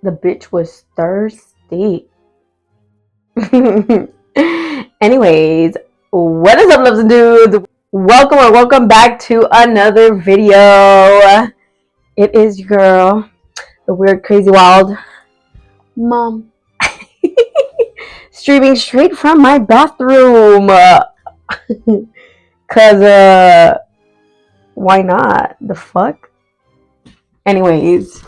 The bitch was thirsty. Anyways, what is up, loves and dudes? Welcome or welcome back to another video. It is your girl, the weird, crazy, wild mom, streaming straight from my bathroom. Cause why not? The fuck? Anyways,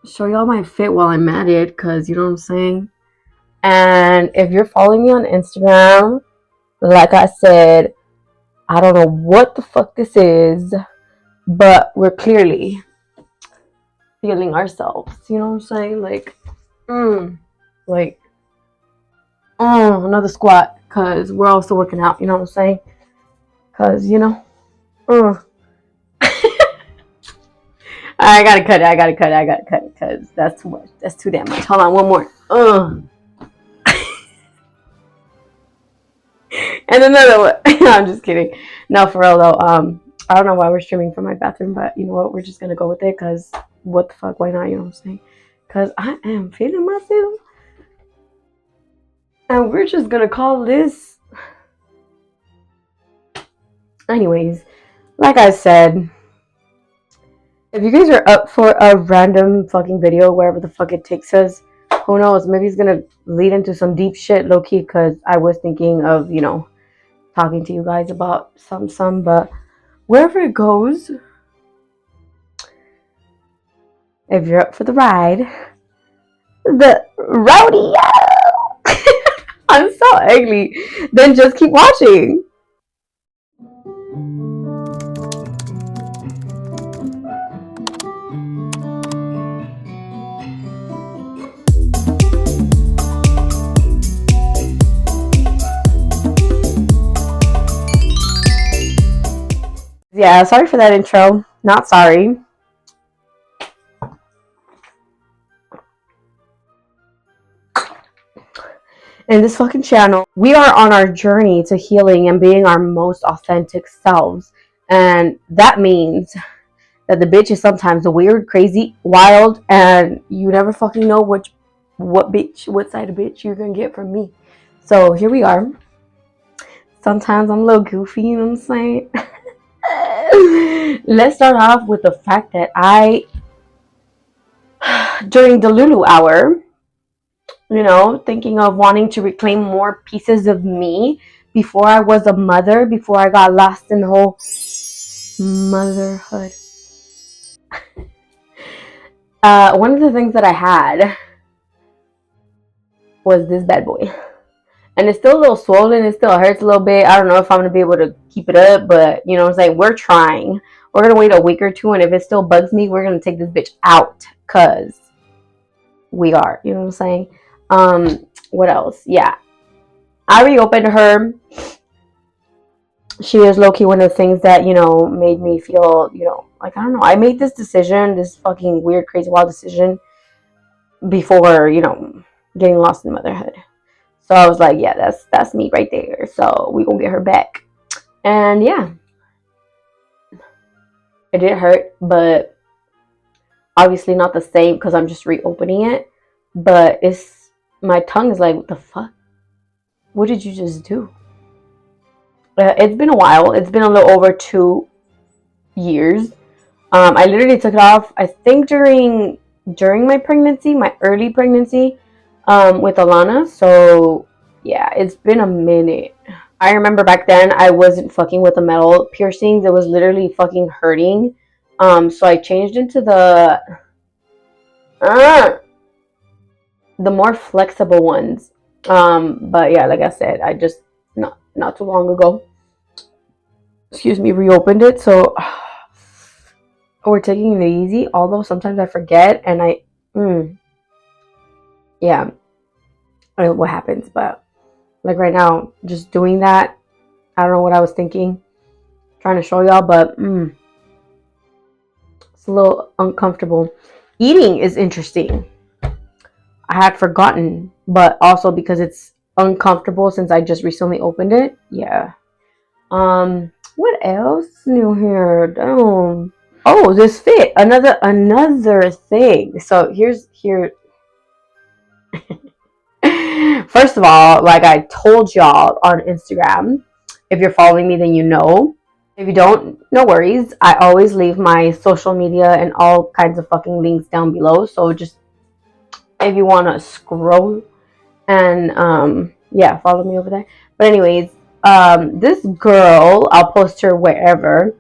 show y'all my fit while I'm at it, cause you know what I'm saying. And if you're following me on Instagram, like I said, I don't know what the fuck this is, but we're clearly feeling ourselves. You know what I'm saying? Like, another squat, cause we're also working out. You know what I'm saying? Cause I gotta cut it, cause that's too much. That's too damn much. Hold on, one more. And another one. I'm just kidding. No, for real though. I don't know why we're streaming from my bathroom, but you know what? We're just gonna go with it, cause what the fuck? Why not? You know what I'm saying? Cause I am feeling myself, and we're just gonna call this. Anyways, like I said, if you guys are up for a random fucking video, wherever the fuck it takes us, who knows? Maybe it's gonna lead into some deep shit, low key. Cause I was thinking of talking to you guys about some, but wherever it goes, if you're up for the ride, the rodeo. I'm so ugly. Then just keep watching. Yeah, sorry for that intro. Not sorry. In this fucking channel, we are on our journey to healing and being our most authentic selves. And that means that the bitch is sometimes weird, crazy, wild, and you never fucking know what side of bitch you're gonna get from me. So here we are. Sometimes I'm a little goofy, you know what I'm saying? Let's start off with the fact that during the Lulu hour, thinking of wanting to reclaim more pieces of me before I was a mother, before I got lost in the whole motherhood. One of the things that I had was this bad boy. And it's still a little swollen. It still hurts a little bit. I don't know if I'm going to be able to keep it up, but you know what I'm saying? We're trying. We're going to wait a week or two, and if it still bugs me, we're going to take this bitch out, because we are. You know what I'm saying? What else? Yeah. I reopened her. She is low-key one of the things that, made me feel, like, I don't know. I made this decision, this fucking weird, crazy, wild decision before, getting lost in motherhood. So I was like, yeah, that's me right there. So we gonna get her back. And yeah, it did hurt, but obviously not the same because I'm just reopening it. But my tongue is like, what the fuck? What did you just do? It's been a while. It's been a little over 2 years. I literally took it off, I think during my pregnancy, my early pregnancy, with Alana. So yeah, it's been a minute. I remember back then I wasn't fucking with the metal piercings. It was literally fucking hurting. So I changed into the more flexible ones. But yeah, like I said, I just not too long ago, reopened it. So we're taking it easy, although sometimes I forget, and yeah, I don't know what happens, but like right now, just doing that, I don't know what I was thinking, trying to show y'all, but it's a little uncomfortable. Eating is interesting. I had forgotten, but also because it's uncomfortable since I just recently opened it. Yeah. What else new here? Damn. Oh, this fit. Another thing. So here. First of all, like I told y'all on Instagram, if you're following me, then you know. If you don't, no worries. I always leave my social media and all kinds of fucking links down below. So just if you want to scroll and yeah, follow me over there. But anyways, this girl, I'll post her wherever.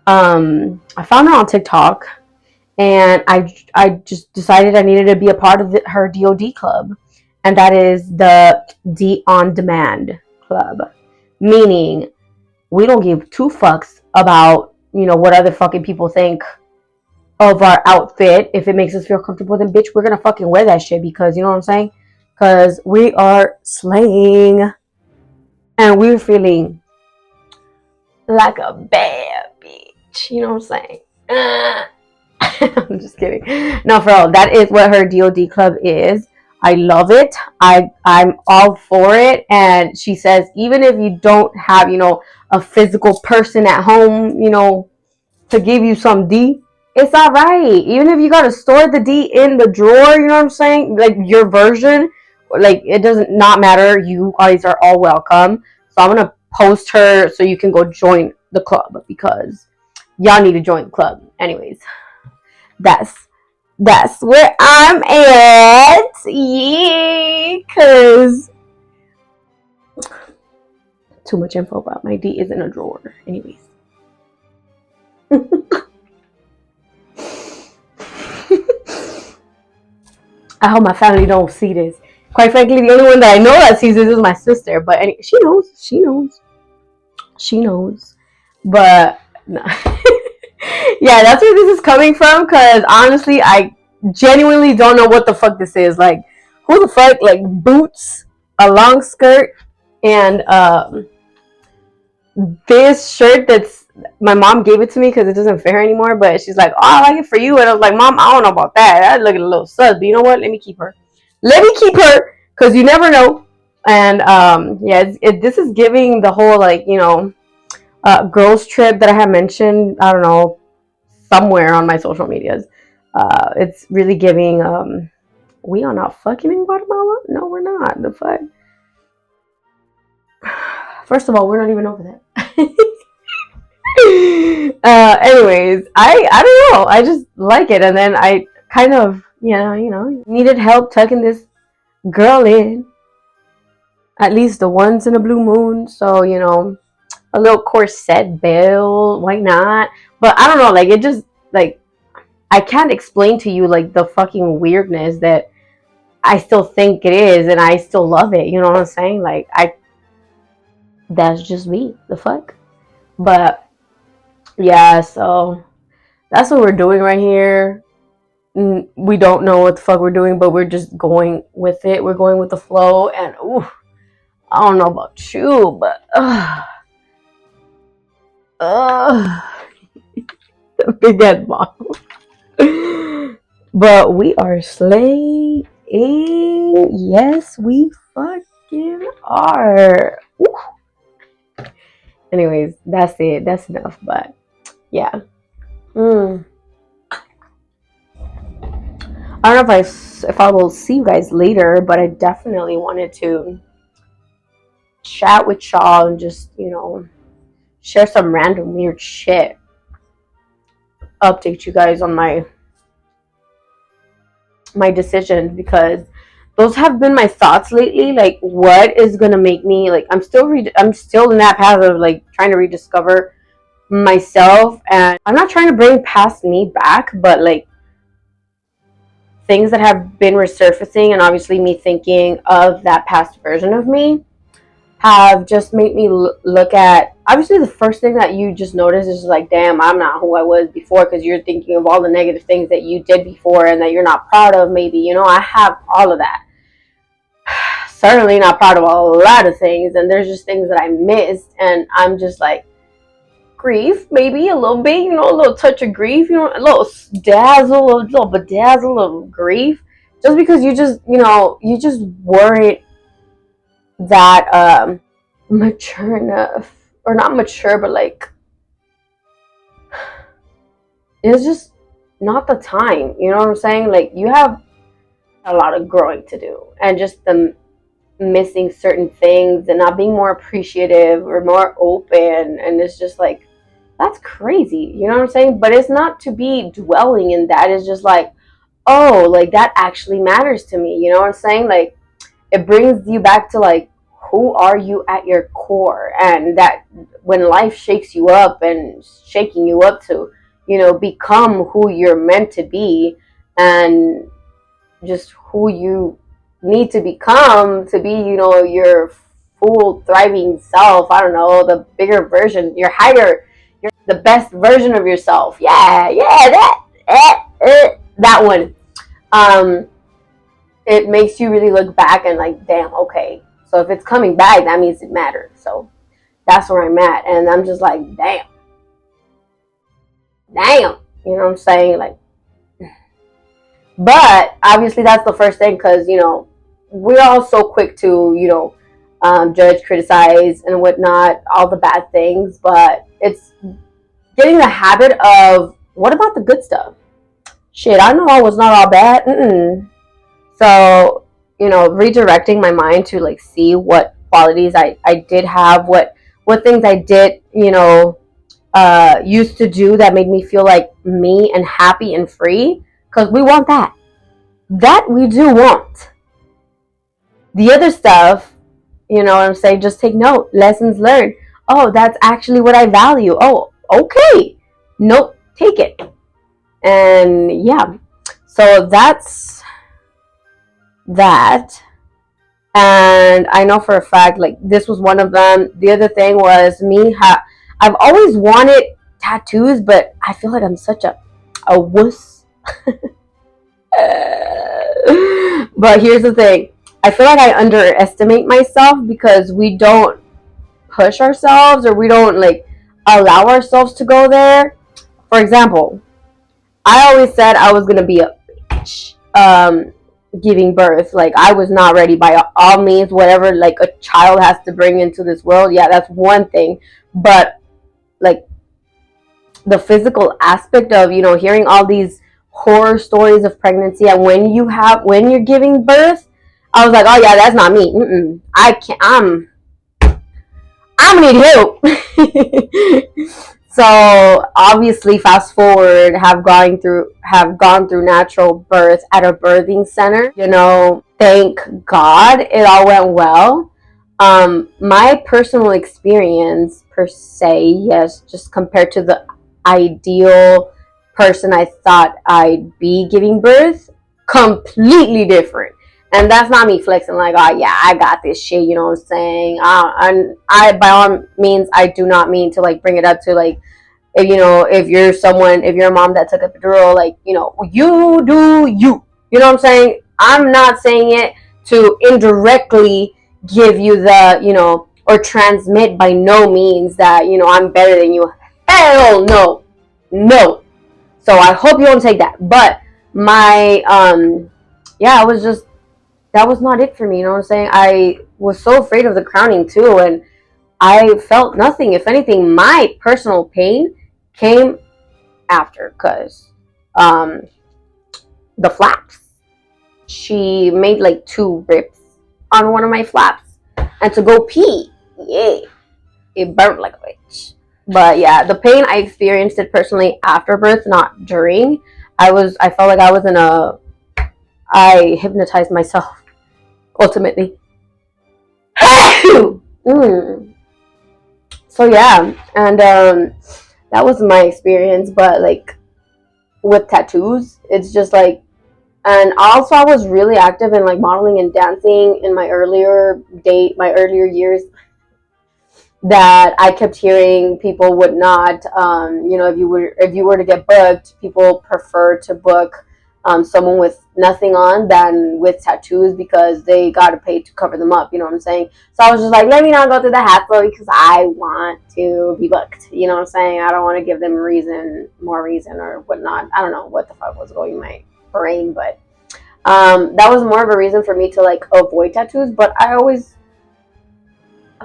I found her on TikTok, and I just decided I needed to be a part of her DOD club, and that is the D on Demand club, meaning we don't give two fucks about what other fucking people think of our outfit. If it makes us feel comfortable, then bitch, we're gonna fucking wear that shit, because you know what I'm saying, because we are slaying and we're feeling like a bad bitch, you know what I'm saying. I'm just kidding. No, for real, that is what her DOD club is. I love it. I'm all for it. And she says, even if you don't have, a physical person at home, to give you some D, it's all right. Even if you gotta store the D in the drawer, you know what I'm saying? Like your version, like it doesn't not matter. You guys are all welcome. So I'm gonna post her so you can go join the club, because y'all need to join the club. Anyways, that's where I'm at. Yeah, cause too much info about my D is in a drawer. Anyways. I hope my family don't see this. Quite frankly, the only one that I know that sees this is my sister. But she knows. But no. Yeah, that's where this is coming from. Because honestly, I genuinely don't know what the fuck this is. Like, who the fuck? Like boots, a long skirt, and this shirt that's my mom gave it to me because it doesn't fit her anymore. But she's like, "Oh, I like it for you," and I was like, "Mom, I don't know about that. That looking a little sus, but you know what? Let me keep her. Because you never know." And yeah, this is giving the whole like girls trip that I have mentioned. I don't know, somewhere on my social medias. It's really giving. We are not fucking in Guatemala. No, we're not. The fuck. First of all, we're not even over there. Anyways, I don't know. I just like it, and then I kind of needed help tucking this girl in. At least the ones in a blue moon. So a little corset belt. Why not? But I don't know. Like it just like I can't explain to you like the fucking weirdness that I still think it is, and I still love it. You know what I'm saying? Like that's just me. The fuck. But yeah, so that's what we're doing right here. We don't know what the fuck we're doing, but we're just going with it. We're going with the flow, and ooh, I don't know about you, but the big head bottle. But we are slaying. Yes, we fucking are. Ooh. Anyways, that's it. That's enough. But yeah. I don't know if I will see you guys later, but I definitely wanted to chat with y'all and just share some random weird shit. Update you guys on my decisions, because those have been my thoughts lately. Like, what is gonna make me like? I'm still in that path of like trying to rediscover myself, and I'm not trying to bring past me back, but like things that have been resurfacing, and obviously me thinking of that past version of me have just made me look at, obviously the first thing that you just notice is like, damn, I'm not who I was before, because you're thinking of all the negative things that you did before and that you're not proud of. Maybe I have all of that. Certainly not proud of a lot of things, and there's just things that I missed, and I'm just like, grief, maybe a little bit, a little touch of grief, a little dazzle, a little bedazzle of grief, just because you just weren't that mature enough, or not mature, but like it's just not the time. You know what I'm saying? Like, you have a lot of growing to do, and just the missing certain things and not being more appreciative or more open, and it's just like, that's crazy. You know what I'm saying? But it's not to be dwelling in that. It's just like, oh, like, that actually matters to me. You know what I'm saying? Like, it brings you back to, like, who are you at your core, and that when life shakes you up and shaking you up to, become who you're meant to be, and just who you need to become to be, your full thriving self. I don't know, the bigger version, your higher, the best version of yourself. Yeah, that one. It makes you really look back and like, damn, okay. So if it's coming back, that means it mattered. So that's where I'm at, and I'm just like, damn. You know what I'm saying? Like, but obviously that's the first thing, because we're all so quick to judge, criticize, and whatnot, all the bad things. But it's getting the habit of, what about the good stuff? Shit, I know I was not all bad. So, redirecting my mind to, like, see what qualities I did have, what things I did, used to do that made me feel like me and happy and free. Because we want that. That we do want. The other stuff, what I'm saying, just take note. Lessons learned. Oh, that's actually what I value. Oh, okay. Nope, take it. And yeah. So that's that. And I know for a fact, like, this was one of them. The other thing was me. I've always wanted tattoos, but I feel like I'm such a wuss. But here's the thing. I feel like I underestimate myself, because we don't push ourselves, or we don't, like, allow ourselves to go there. For example, I always said I was gonna be a bitch giving birth. Like, I was not ready by all means. Whatever, like, a child has to bring into this world, yeah, that's one thing. But, like, the physical aspect of hearing all these horror stories of pregnancy, and when you're giving birth, I was like, oh yeah, that's not me. I can't. I'm gonna need help. So obviously, fast forward, have gone through natural birth at a birthing center. Thank God it all went well. My personal experience per se, yes, just compared to the ideal person I thought I'd be giving birth, completely different. And that's not me flexing like, oh yeah, I got this shit, you know what I'm saying? And I, by all means, I do not mean to, like, bring it up to, like, if you're a mom that took a epidural, like, you do you. You know what I'm saying? I'm not saying it to indirectly give you the, or transmit by no means that, I'm better than you. Hell no. No. So I hope you don't take that. But my, I was just, that was not it for me. You know what I'm saying? I was so afraid of the crowning too. And I felt nothing. If anything, my personal pain came after, because the flaps, she made like 2 rips on one of my flaps, and to go pee, yeah, it burnt like a bitch. But yeah, the pain, I experienced it personally after birth, not during. I felt like I was I hypnotized myself ultimately. So yeah, and that was my experience. But like, with tattoos, it's just like, and also I was really active in, like, modeling and dancing in my earlier years, that I kept hearing people would not, if you were to get booked, people prefer to book someone with nothing on than with tattoos, because they got to pay to cover them up. You know what I'm saying? So I was just like, let me not go through the hassle, because I want to be booked. You know what I'm saying? I don't want to give them more reason or whatnot. I don't know what the fuck was going in my brain, but that was more of a reason for me to, like, avoid tattoos. But I always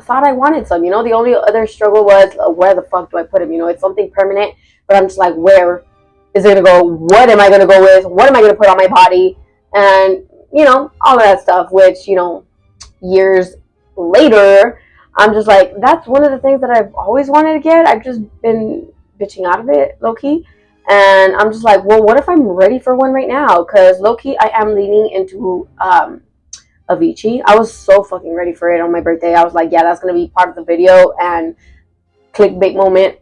thought I wanted some. The only other struggle was, where the fuck do I put them? It's something permanent, but I'm just like, where? is it gonna go? What am I gonna go with? What am I gonna put on my body? And all of that stuff. Which years later, I'm just like, that's one of the things that I've always wanted to get. I've just been bitching out of it, low key. And I'm just like, well, what if I'm ready for one right now? Because low key, I am leaning into Avicii. I was so fucking ready for it on my birthday. I was like, yeah, that's gonna be part of the video and clickbait moment.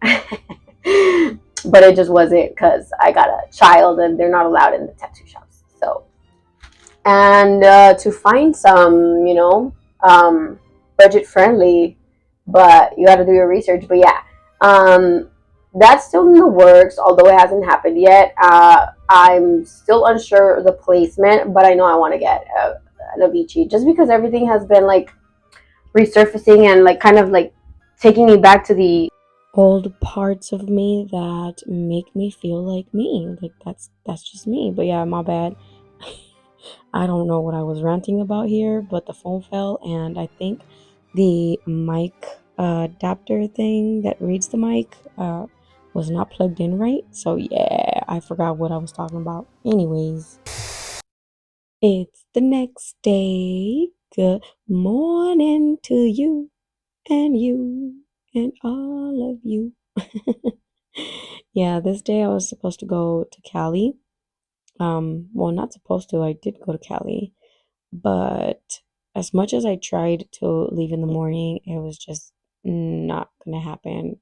But it just wasn't because I got a child and they're not allowed in the tattoo shops. So, and to find some, budget friendly, but you got to do your research. But yeah, that's still in the works, although it hasn't happened yet. I'm still unsure of the placement, but I know I want to get an Avicii just because everything has been like resurfacing and like kind of like taking me back to the old parts of me that make me feel like me. Like that's just me. But yeah, my bad. I don't know what I was ranting about here, but the phone fell, and I think the mic adapter thing that reads the mic was not plugged in right. So yeah, I forgot what I was talking about. Anyways, it's the next day. Good morning to you and all of you. Yeah, this day I was supposed to go to Cali. Well, not supposed to. I did go to Cali, but as much as I tried to leave in the morning, it was just not gonna happen.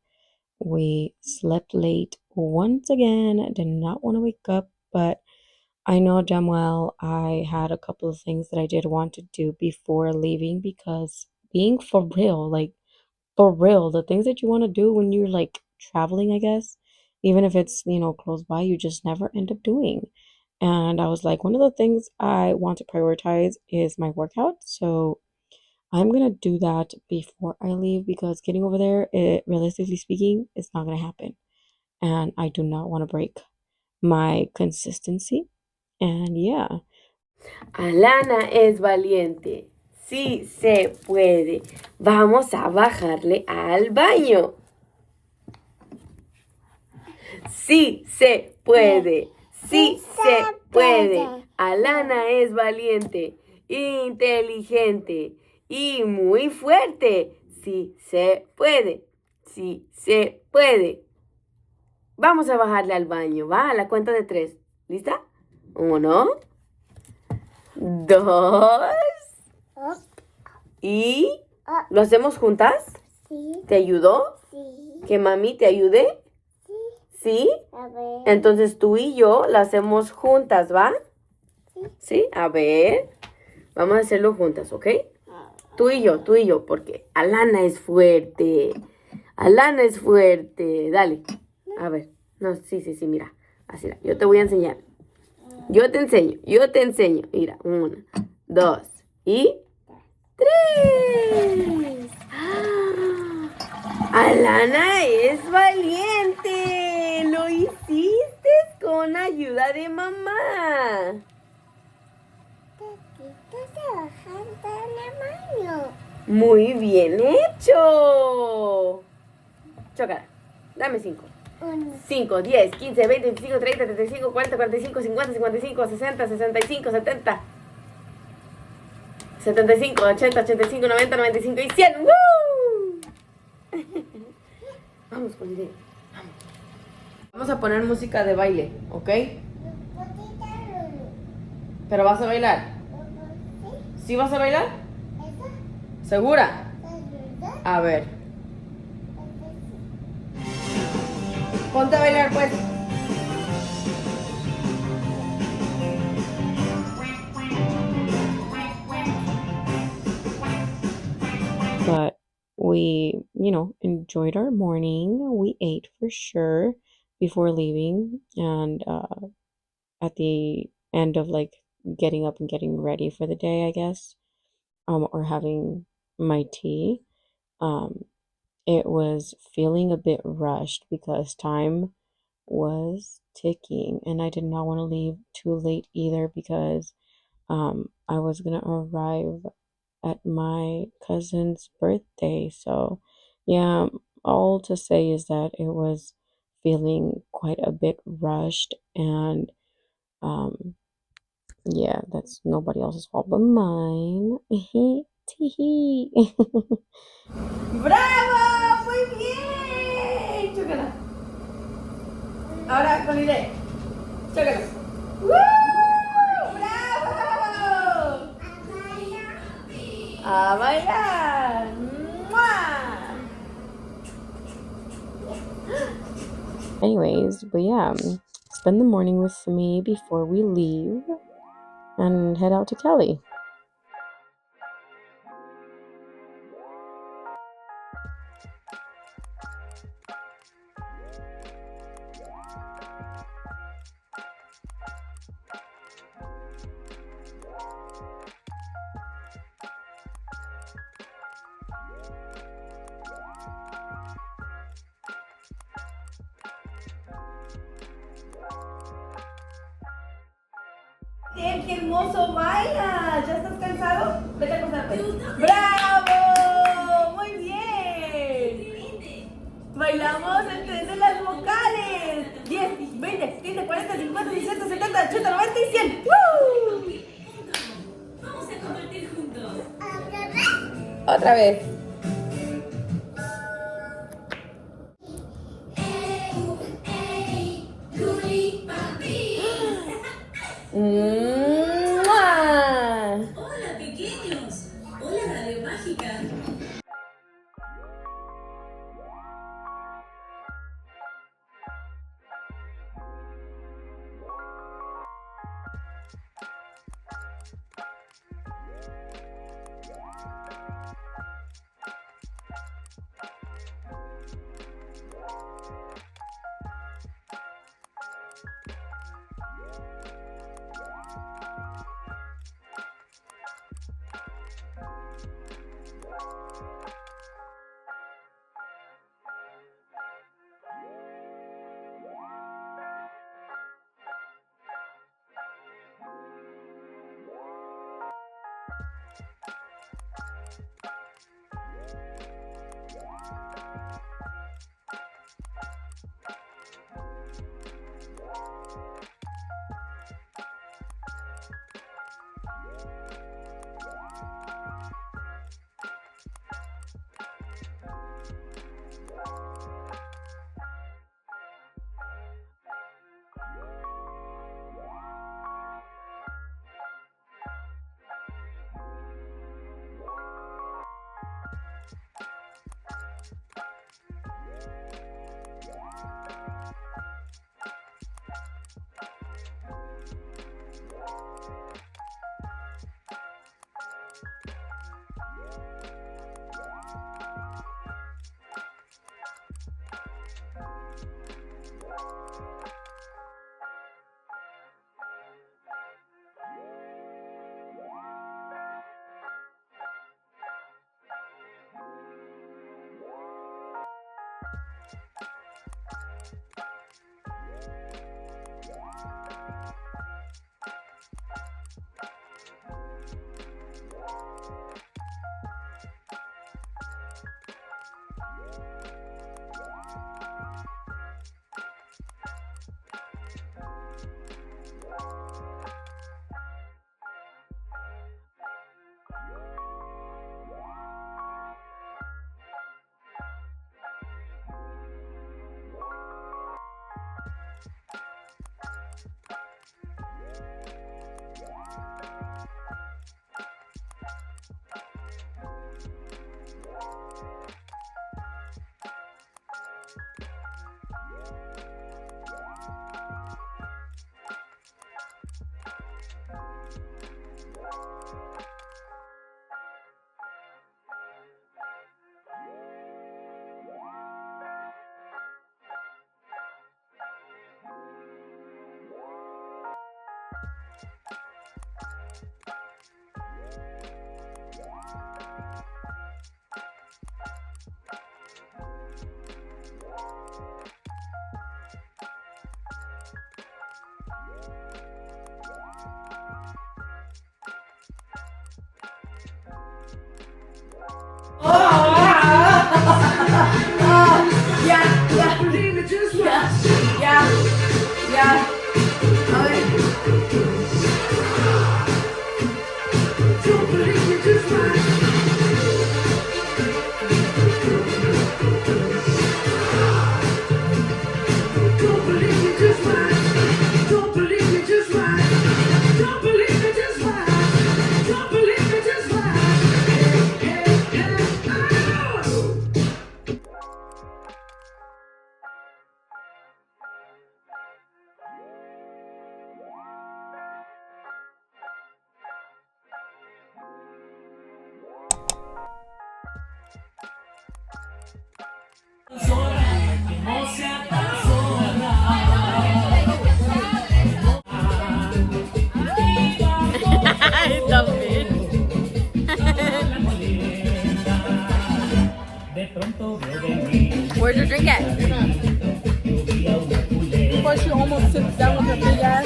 We slept late once again. I did not want to wake up, but I know damn well I had a couple of things that I did want to do before leaving because being for real, like for real, the things that you want to do when you're like traveling, I guess, even if it's, close by, you just never end up doing. And I was like, one of the things I want to prioritize is my workout. So I'm gonna do that before I leave because getting over there, realistically speaking, it's not gonna happen. And I do not want to break my consistency. And yeah. Alana es valiente. Sí se puede. Vamos a bajarle al baño. Sí se puede. Sí se puede. Alana es valiente, inteligente y muy fuerte. Sí se puede. Sí se puede. Vamos a bajarle al baño. Va a la cuenta de 3. ¿Lista? 1, 2. ¿Y lo hacemos juntas? Sí. ¿Te ayudó? Sí. ¿Que mami te ayude? ¿Sí? A ver. Entonces tú y yo lo hacemos juntas, ¿va? Sí. ¿Sí? A ver. Vamos a hacerlo juntas, ¿ok? Tú y yo, porque Alana es fuerte. Alana es fuerte. Dale. A ver. No, sí, mira. Así, yo te voy a enseñar. Yo te enseño. Mira, 1, 2 y 3. Alana es valiente. Lo hiciste con ayuda de mamá. Muy bien hecho. Chócala. Dame 5. 5, 10, 15, 20, 25, 30, 35, 40, 45, 50, 55, 60, 65, 70, 75, 80, 85, 90, 95 y 100. ¡Woo! Vamos, Juan. Vamos a poner música de baile, ¿ok? ¿Pero vas a bailar? ¿Sí vas a bailar? ¿Segura? A ver. Ponte a bailar, pues. But we, enjoyed our morning. We ate for sure before leaving. And at the end of like getting up and getting ready for the day, I guess, or having my tea, it was feeling a bit rushed because time was ticking and I did not want to leave too late either because I was gonna arrive at my cousin's birthday. So yeah, all to say is that it was feeling quite a bit rushed, and yeah, that's nobody else's fault but mine. Tee. ¡Bravo! ¡Muy bien! Chócala. Ahora con Irene. Chócala. ¡Woo! ¡Bravo! A bailar. ¡Mua! Anyways, but yeah, spend the morning with me before we leave and head out to Cali. ¡Qué hermoso baila! ¿Ya estás cansado? Vete a acostarte. ¡Bravo! ¡Muy bien! Bailamos el tren de las vocales. 10, 20, 30, 40, 50, 60, 70, 80, 90 y 100. ¡Woo! Vamos a compartir juntos. Otra vez. Hola, pequeños. Hola, Radio Mágica. Dumb bitch. Where's your drink at? Before she almost sits down with her big ass.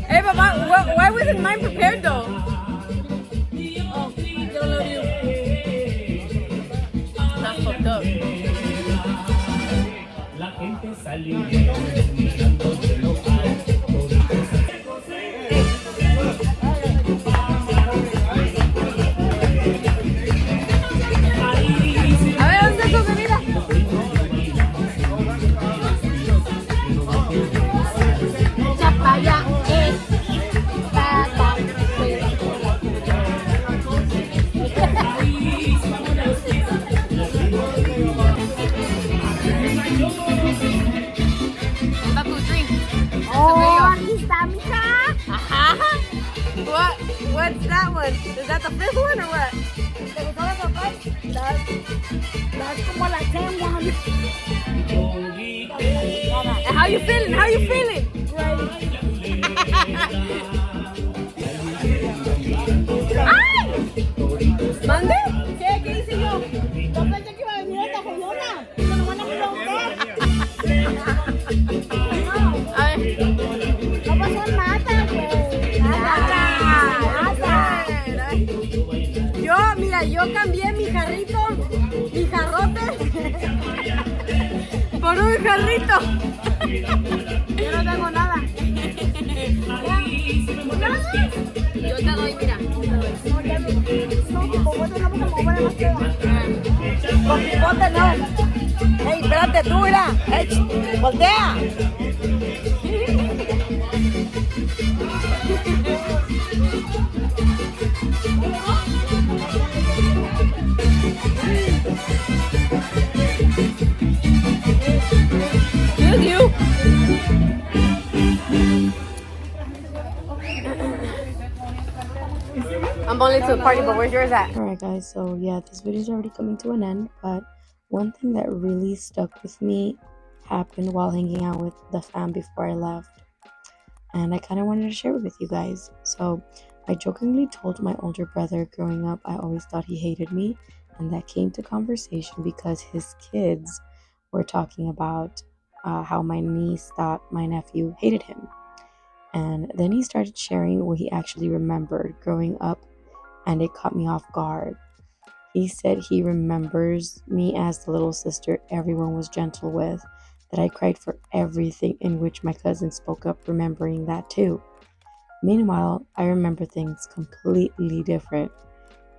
Hey, but why wasn't mine prepared though? Oh, they don't love you. That's fucked up. A ver, ¿dónde está tu bebida? Chapaya, pata. Está tu drink. Oh, aquí está, mija. Ajá. What's that one? Is that the fifth one or what? ¿Te gustó la papá? That's como la 10 one. And how you feeling? How you feeling? ¡Ay! ¿Mande? ¿Qué? ¿Qué hice yo? Yo pensé que iba a venir esta joyona. No me van a preguntar. A ver. No pasó nada, güey. Nada. Yo cambié mi jarrito, mi jarrote, por un jarrito. Yo no tengo nada. Yo te doy, mira. No, ya no. No, como vos no vamos a mover más que con pipote no. Ey, espérate tú, mira. Ey, voltea. Excuse you. I'm only to the party, but where's yours at? Alright guys, so yeah, this video is already coming to an end, but one thing that really stuck with me happened while hanging out with the fam before I left, and I kind of wanted to share it with you guys. So I jokingly told my older brother growing up I always thought he hated me, and that came to conversation because his kids were talking about how my niece thought my nephew hated him. And then he started sharing what he actually remembered growing up, and it caught me off guard. He said he remembers me as the little sister everyone was gentle with, that I cried for everything, in which my cousin spoke up, remembering that too. Meanwhile, I remember things completely different.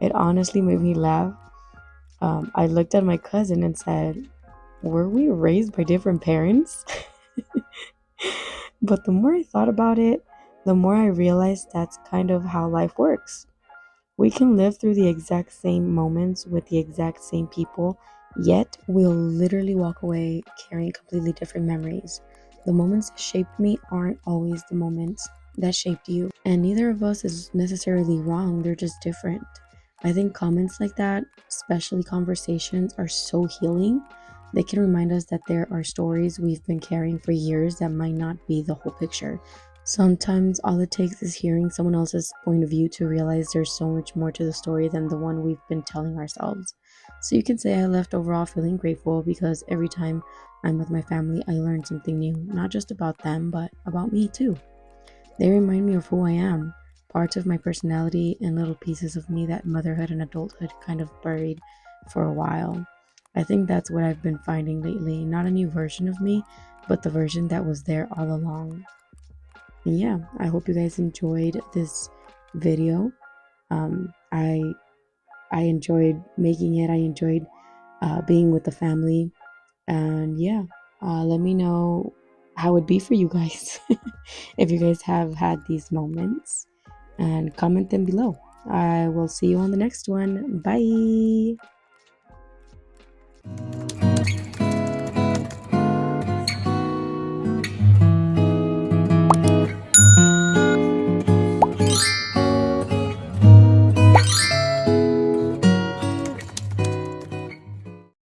It honestly made me laugh. I looked at my cousin and said, were we raised by different parents? But the more I thought about it, the more I realized that's kind of how life works. We can live through the exact same moments with the exact same people, yet we'll literally walk away carrying completely different memories. The moments that shaped me aren't always the moments that shaped you, and neither of us is necessarily wrong, they're just different. I think comments like that, especially conversations, are so healing. They can remind us that there are stories we've been carrying for years that might not be the whole picture. Sometimes all it takes is hearing someone else's point of view to realize there's so much more to the story than the one we've been telling ourselves. So you can say I left overall feeling grateful because every time I'm with my family, I learn something new, not just about them, but about me too. They remind me of who I am, parts of my personality and little pieces of me that motherhood and adulthood kind of buried for a while. I think that's what I've been finding lately, not a new version of me, but the version that was there all along. And yeah, I hope you guys enjoyed this video. I enjoyed making it. I enjoyed being with the family, and yeah, let me know how it'd be for you guys if you guys have had these moments, and comment them below. I will see you on the next one. Bye.